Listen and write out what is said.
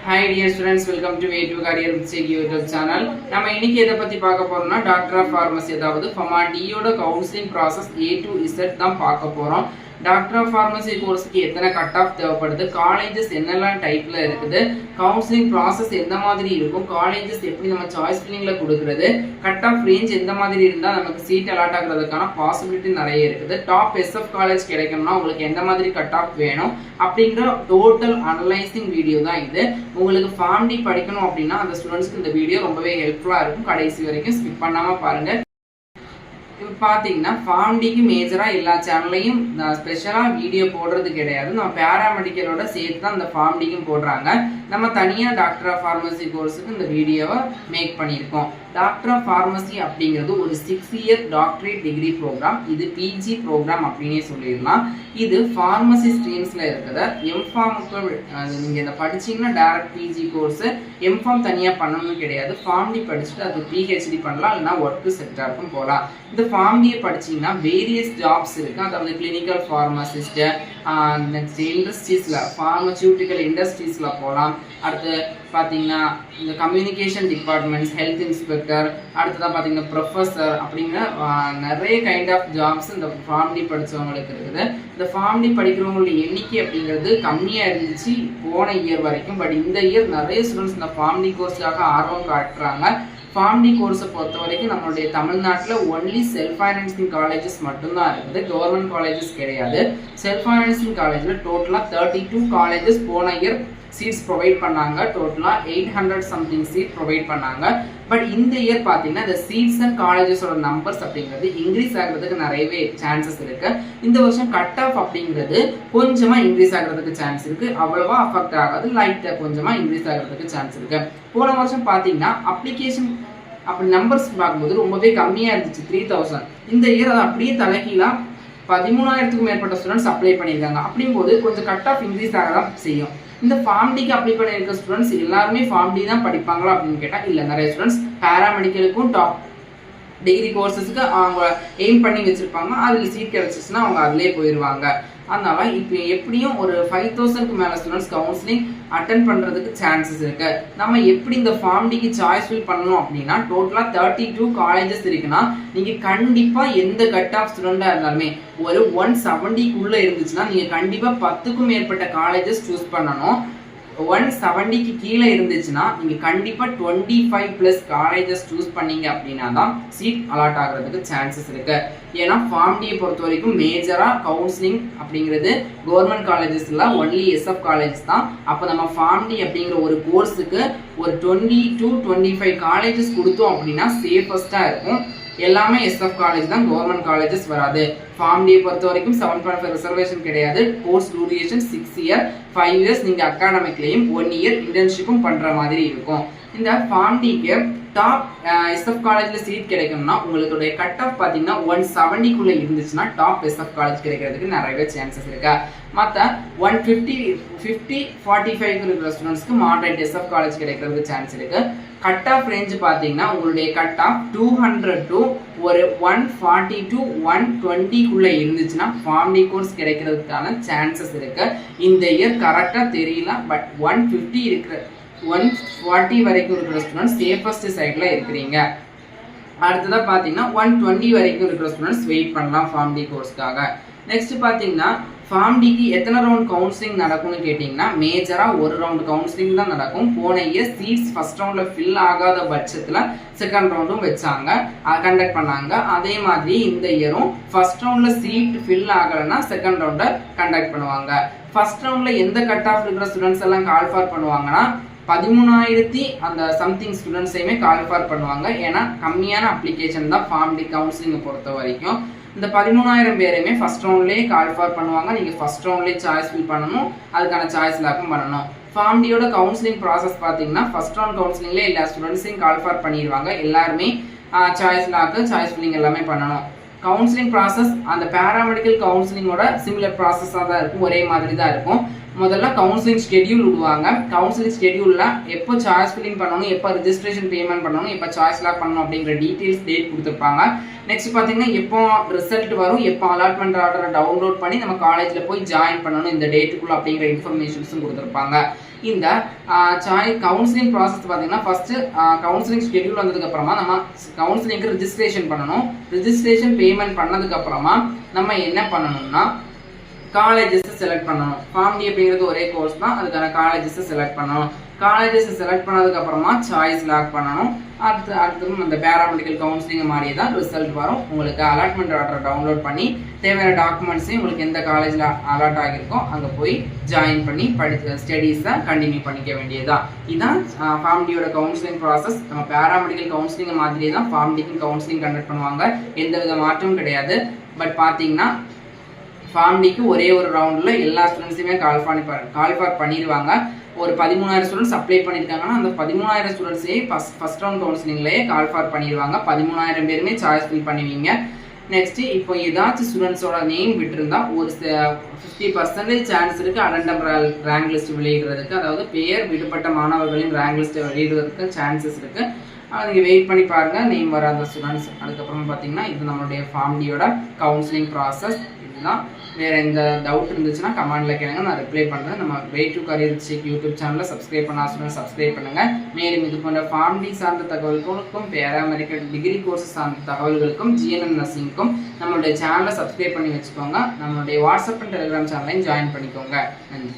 Hi dear students, welcome to Way to Career with Segi YouTube channel. நம்ம இன்னைக்கு எதை பத்தி பார்க்க போறோம்னா டாக்டர் ஆஃப் ஃபார்மசி, அதாவது ஃபார்மா-டியோட counselling process A to Z தான் பார்க்க போறோம். டாக்டர் ஆஃப் ஃபார்மசி கோர்ஸ்க்கு எத்தனை கட் ஆஃப் தேவைப்படுது, காலேஜஸ் என்னெல்லாம் டைப்ல இருக்குது, கவுன்சிலிங் ப்ராசஸ் எந்த மாதிரி இருக்கும், காலேஜஸ் எப்படி நம்ம சாய்ஸ் ஃபில்லிங்ல கொடுக்குறது, கட் ஆஃப் ரேஞ்ச் எந்த மாதிரி இருந்தால் நமக்கு சீட் அலாட் ஆகுறதுக்கான பாசிபிலிட்டி நிறைய இருக்குது, டாப் SF காலேஜ் கிடைக்கணும்னா உங்களுக்கு எந்த மாதிரி கட் ஆஃப் வேணும் அப்படிங்கிற டோட்டல் அனலைசிங் வீடியோ தான் இது. உங்களுக்கு ஃபார்ம் டி படிக்கணும் அப்படின்னா அந்த ஸ்டூடெண்ட்ஸ்க்கு இந்த வீடியோ ரொம்பவே ஹெல்ப்ஃபுல்லாக இருக்கும். கடைசி வரைக்கும் ஸ்கிப் பண்ணாமல் பாருங்க. இப்போ பார்த்தீங்கன்னா ஃபார்ம் டிக்கு மேஜராக எல்லா சேனல்லையும் ஸ்பெஷலாக வீடியோ போடுறது கிடையாது. நம்ம பேராமெடிக்கலோட சேர்த்து தான் இந்த ஃபார்ம் டிக்கும் போடுறாங்க. நம்ம தனியாக டாக்டர் ஆஃப் ஃபார்மசி கோர்ஸுக்கு இந்த வீடியோவை மேக் பண்ணியிருக்கோம். டாக்டர் ஆஃப் ஃபார்மசி அப்படிங்கிறது ஒரு 6 இயர் டாக்டரேட் டிகிரி ப்ரோக்ராம். இது பிஜி ப்ரோக்ராம் அப்படின்னே சொல்லிடலாம். இது ஃபார்மசி ஸ்ட்ரீம்ஸில் இருக்குது. எம்ஃபார்முக்கு நீங்கள் இதை படிச்சிங்கன்னா டேரக்ட் பிஜி கோர்ஸு, எம்ஃபார்ம் தனியாக பண்ணணும்னு கிடையாது. ஃபார்ம் டி படிச்சுட்டு அது பிஹெச்டி பண்ணலாம், இல்லைனா ஒர்க்கு செக்டாருக்கும் போகலாம். இந்த ஃபார்ம் டியை படிச்சிங்கன்னா வேரியஸ் ஜாப்ஸ் இருக்குது. அதாவது கிளினிக்கல் ஃபார்மசிஸ்ட்டு, நெக்ஸ்ட் இண்டஸ்ட்ரீஸில் ஃபார்மசியூட்டிக்கல் இண்டஸ்ட்ரீஸில் போகலாம். அடுத்து பார்த்தீங்கன்னா இந்த கம்யூனிகேஷன் டிபார்ட்மெண்ட்ஸ், ஹெல்த் இன்ஸ்பெக்டர், அடுத்ததாக பார்த்தீங்கன்னா ப்ரொஃபஸர் அப்படிங்கிற நிறைய கைண்ட் ஆஃப் ஜாப்ஸ் இந்த ஃபார்ம் டி படித்தவங்களுக்கு இருக்குது. இந்த ஃபார்ம் டி படிக்கிறவங்களுடைய எண்ணிக்கை அப்படிங்கிறது கம்மியாக இருந்துச்சு போன இயர் வரைக்கும். பட் இந்த இயர் நிறைய ஸ்டூடெண்ட்ஸ் இந்த ஃபார்ம் டி கோர்ஸுக்காக ஆர்வம் காட்டுறாங்க. ஃபார்ம் டி கோர்ஸை பொறுத்த வரைக்கும் நம்மளுடைய தமிழ்நாட்டில் ஒன்லி செல்ஃப் ஃபைனான்சிங் காலேஜஸ் மட்டும்தான் இருக்குது, கவர்மெண்ட் காலேஜஸ் கிடையாது. செல்ஃப் ஃபைனான்சிங் காலேஜில் டோட்டலாக 32 காலேஜஸ் போன இயர் சீட்ஸ் ப்ரொவைட் பண்ணாங்க. டோட்டலாக 800 சம்திங் சீட் ப்ரொவைட் பண்ணாங்க. பட் இந்த இயர் பார்த்தீங்கன்னா இந்த சீட்ஸ் அண்ட் காலேஜஸோட நம்பர்ஸ் அப்படிங்கிறது இன்க்ரீஸ் ஆகிறதுக்கு நிறையவே சான்சஸ் இருக்கு. இந்த வருஷம் கட் ஆஃப் அப்படிங்கிறது கொஞ்சமாக இன்க்ரீஸ் ஆகிறதுக்கு சான்ஸ் இருக்கு. அவ்வளவா அஃபெக்ட் ஆகாது, லைட்டாக கொஞ்சமாக இன்க்ரீஸ் ஆகிறதுக்கு சான்ஸ் இருக்கு. போன வருஷம் பார்த்தீங்கன்னா அப்ளிகேஷன் அப்படி நம்பர்ஸ் பார்க்கும்போது ரொம்பவே கம்மியாக இருந்துச்சு, 3000. இந்த இயர் அதை அப்படியே தலைகீழாக 13,000க்கும் மேற்பட்ட ஸ்டூடெண்ட்ஸ் அப்ளை பண்ணியிருக்காங்க. அப்படிங்கும்போது கொஞ்சம் கட் ஆஃப் இன்க்ரீஸ் ஆக தான் செய்யும். இந்த ஃபார்ம் டிக்கு அப்ளை பண்ணியிருக்க ஸ்டூடெண்ட்ஸ் எல்லாருமே ஃபார்ம் டி தான் படிப்பாங்களா அப்படின்னு கேட்டால் இல்லை. நிறைய ஸ்டூடெண்ட்ஸ் பேராமெடிக்கலுக்கும் டாப் டிகிரி கோர்சஸ்க்கு அவங்க எய்ம் பண்ணி வச்சுருப்பாங்க. அதில் சீட் கிடச்சிச்சுன்னா அவங்க அதிலே போயிடுவாங்க. அதனால இப்போ எப்படியும் ஒரு 5000க்கு மேலே ஸ்டூடெண்ட்ஸ் கவுன்சிலிங் அட்டன் பண்ணுறதுக்கு சான்சஸ் இருக்கு. நம்ம எப்படி இந்த ஃபார்ம் டிக்கு சாய்ஸ் ஃபில் பண்ணணும் அப்படின்னா டோட்டலாக 32 காலேஜஸ் இருக்குன்னா நீங்கள் கண்டிப்பாக எந்த கட் ஆஃப் ஸ்டூடெண்டாக இருந்தாலுமே ஒரு 170க்குள்ளே இருந்துச்சுன்னா நீங்கள் கண்டிப்பாக 10க்கும் மேற்பட்ட காலேஜஸ் சூஸ் பண்ணணும். 170க்கு கீழே இருந்துச்சுன்னா நீங்கள் கண்டிப்பாக 25+ காலேஜஸ் சூஸ் பண்ணீங்க அப்படின்னா தான் சீட் அலாட் ஆகிறதுக்கு சான்சஸ் இருக்கு. ஏன்னா ஃபார்ம் டியை பொறுத்த வரைக்கும் மேஜராக கவுன்சிலிங் அப்படிங்கிறது கவர்மெண்ட் காலேஜஸ் இல்லை, ஒன்லி SF காலேஜஸ் தான். அப்போ நம்ம ஃபார்ம் டி அப்படிங்கிற ஒரு கோர்ஸுக்கு ஒரு 20 to 25 காலேஜஸ் கொடுத்தோம் அப்படின்னா சேஃபஸ்டாக இருக்கும். எல்லாமே SF காலேஜ் தான், கவர்மெண்ட் காலேஜஸ் வராது. ஃபார்ம் டியை பொறுத்த வரைக்கும் 7.5 ரிசர்வேஷன் கிடையாது. கோர்ஸ் டூரேஷன் 6 இயர், 5 இயர்ஸ் நீங்கள் அகாடமிக்லையும் 1 இயர் இன்டர்ன்ஷிப்பும் பண்ணுற மாதிரி இருக்கும். இந்த ஃபார்ம் டிக்கு டாப் SF காலேஜில் சீட் கிடைக்கணும்னா உங்களுடைய கட் ஆஃப் பார்த்தீங்கன்னா 170க்குள்ளே இருந்துச்சுன்னா டாப் SF காலேஜ் கிடைக்கிறதுக்கு நிறையவே சான்சஸ் இருக்கு. மற்ற 150, 45 இருக்கிற ஸ்டூடெண்ட்ஸ்க்கு மாடரேட் SF காலேஜ் கிடைக்கிறதுக்கு சான்ஸ் இருக்கு. கட் ஆஃப் ரேஞ்ச் பார்த்தீங்கன்னா உங்களுடைய கட் ஆஃப் 200 to ஒரு 140 to 120க்குள்ளே இருந்துச்சுன்னா ஃபார்ம் டி கோர்ஸ் கிடைக்கிறதுக்கான சான்சஸ் இருக்கு. இந்த இயர் கரெக்டாக தெரியல, பட் 150 இருக்கிற 140 வரைக்கும் இருக்கிற ஸ்டூடெண்ட்ஸ் சேஃபஸ்ட் சைடில் இருக்கிறீங்க. அடுத்ததாக பார்த்தீங்கன்னா 120 வரைக்கும் இருக்கிற ஸ்டூடெண்ட்ஸ் வெயிட் பண்ணலாம் ஃபார்ம் டி கோர்ஸ்க்காக. நெக்ஸ்ட் பார்த்தீங்கன்னா ஃபார்ம் டிக்கு எத்தனை ரவுண்ட் கவுன்சிலிங் நடக்கும்னு கேட்டிங்கன்னா மேஜராக ஒரு ரவுண்ட் கவுன்சிலிங் தான் நடக்கும். போன இயர் சீட்ஸ் ஃபர்ஸ்ட் ரவுண்டில் ஃபில் ஆகாத பட்சத்தில் செகண்ட் ரவுண்டும் வச்சாங்க, கண்டக்ட் பண்ணாங்க. அதே மாதிரி இந்த இயரும் ஃபர்ஸ்ட் ரவுண்டில் சீட் ஃபில் ஆகலைன்னா செகண்ட் ரவுண்டை கண்டக்ட் பண்ணுவாங்க. ஃபர்ஸ்ட் ரவுண்டில் எந்த கட் ஆஃப் இருக்கிற ஸ்டூடெண்ட்ஸ் எல்லாம் கால் ஃபார் பண்ணுவாங்கன்னா 13,000 அந்த சம்திங் ஸ்டூடெண்ட்ஸையுமே கால் ஃபார் பண்ணுவாங்க. ஏன்னா கம்மியான அப்ளிகேஷன் தான் ஃபார்ம் டி கவுன்சிலிங்கை பொறுத்த வரைக்கும். இந்த 13,000 பேரையுமே ஃபர்ஸ்ட் ரவுண்ட்லேயே கால் ஃபார் பண்ணுவாங்க. நீங்கள் ஃபர்ஸ்ட் ரவுண்ட்லேயே சாய்ஸ் ஃபில் பண்ணணும், அதுக்கான சாய்ஸ் லாக்கும் பண்ணணும். ஃபார்ம் டியோட கவுன்சிலிங் ப்ராசஸ் பார்த்தீங்கன்னா ஃபர்ஸ்ட் ரவுண்ட் கவுன்சிலிங்லேயே எல்லா ஸ்டூடெண்ட்ஸையும் கால் ஃபார் பண்ணிடுவாங்க. எல்லாருமே சாய்ஸ் லாக்கு, சாய்ஸ் ஃபில்லிங் எல்லாமே பண்ணணும். கவுன்சிலிங் ப்ராசஸ் அந்த பேராமெடிக்கல் கவுன்சிலிங்கோட சிமிலர் ப்ராசஸாக தான் இருக்கும், ஒரே மாதிரி தான் இருக்கும். முதல்ல கவுன்சிலிங் ஷெட்யூல் விடுவாங்க. கவுன்சிலிங் ஷெட்யூல்ல எப்போ சாய்ஸ் ஃபில்லிங் பண்ணணும், எப்போ ரெஜிஸ்ட்ரேஷன் பேமெண்ட் பண்ணணும், எப்போ சாய்ஸ் லாக் பண்ணணும் அப்படிங்கிற டீடைல்ஸ் டேட் கொடுத்துருப்பாங்க. நெக்ஸ்ட் பார்த்தீங்கன்னா எப்போ ரிசல்ட் வரும், எப்போ அலாட்மெண்ட் ஆர்டரை டவுன்லோட் பண்ணி நம்ம காலேஜில் போய் ஜாயின் பண்ணணும் இந்த டேட்டுக்குள்ள அப்படிங்கிற இன்ஃபர்மேஷன்ஸும் கொடுத்துருப்பாங்க. இந்த கவுன்சிலிங் ப்ராசஸ் பார்த்தீங்கன்னா ஃபர்ஸ்ட் கவுன்சிலிங் ஷெட்யூல் வந்ததுக்கு அப்புறமா நம்ம கவுன்சிலிங்க்கு ரிஜிஸ்ட்ரேஷன் பண்ணணும். ரிஜிஸ்ட்ரேஷன் பேமெண்ட் பண்ணதுக்கு அப்புறமா நம்ம என்ன பண்ணணும்னா காலேஜஸ் செலக்ட் பண்ணணும். ஃபார்ம் டி அப்படிங்கிறது ஒரே கோர்ஸ் தான், அதுக்கான காலேஜஸ் செலக்ட் பண்ணணும். காலேஜஸ் செலக்ட் பண்ணதுக்கு அப்புறமா சாய்ஸ் லாக் பண்ணணும். அடுத்து அந்த பேராமெடிக்கல் கவுன்சிலிங் மாதிரியே தான் ரிசல்ட் வரும். உங்களுக்கு அலாட்மெண்ட் ஆர்டர் டவுன்லோட் பண்ணி தேவையான டாக்குமெண்ட்ஸையும் உங்களுக்கு எந்த காலேஜில் அலாட் ஆகியிருக்கோ அங்கே போய் ஜாயின் பண்ணி ஸ்டடீஸை கண்டினியூ பண்ணிக்க வேண்டியதுதான். இதுதான் ஃபார்ம் டியோட கவுன்சிலிங் ப்ராசஸ். நம்ம பேராமெடிக்கல் கவுன்சிலிங் மாதிரியே தான் ஃபார்ம் டிக்கும் கவுன்சிலிங் கண்டக்ட் பண்ணுவாங்க, எந்த வித மாற்றமும் கிடையாது. பட் பார்த்தீங்கன்னா ஃபார்ம் டிக்கு ஒரே ஒரு ரவுண்டில் எல்லா ஸ்டூடெண்ட்ஸுமே கால்ஃபார் பண்ணிடுவாங்க. ஒரு 13,000 ஸ்டூடெண்ட்ஸ் அப்ளை பண்ணியிருக்காங்கன்னா அந்த 13,000 ஸ்டூடெண்ட்ஸே ஃபர்ஸ்ட் ரவுண்ட் கவுன்சிலிங்லேயே கால்ஃபார் பண்ணிடுவாங்க. 13,000 பேருமே சாய்ஸ் ஃபில் பண்ணுவீங்க. நெக்ஸ்ட் இப்போ ஏதாச்சும் ஸ்டூடெண்ட்ஸோட நேம் விட்டுருந்தா ஒரு 50% சான்ஸ் இருக்குது அடண்டம் ரேங்க் லிஸ்ட் வெளியிடுறதுக்கு, அதாவது பெயர் விடுபட்ட மாணவர்களின் ரேங்க் லிஸ்ட் வெளியிடுறதுக்கு சான்சஸ் இருக்குது. நீங்கள் வெயிட் பண்ணி பாருங்கள் நேம் வராத ஸ்டூடெண்ட்ஸ். அதுக்கப்புறமா பார்த்தீங்கன்னா இது நம்மளுடைய ஃபார்ம் டியோட கவுன்சிலிங் ப்ராசஸ். இதுதான். வேறு எந்த டவுட் இருந்துச்சுன்னா கமெண்ட்டில் கேளுங்க, நான் ரிப்ளை பண்ணுறேன். நம்ம way to career check YouTube சேனலில் சப்ஸ்கிரைப் பண்ண சப்ஸ்கிரைப் பண்ணுங்கள். மேலும் இது போன்ற ஃபார்ம் டி சார்ந்த தகவல்களுக்கும் பேராமெடிக்கல் டிகிரி கோர்ஸ் சார்ந்த தகவல்களுக்கும் ஜிஎன்எம் நர்சிங்க்கும் நம்மளுடைய சேனலை சப்ஸ்கிரைப் பண்ணி வச்சுக்கோங்க. நம்மளுடைய வாட்ஸ்அப் அண்ட் டெலிகிராம் சேனலையும் ஜாயின் பண்ணிக்கோங்க. நன்றி.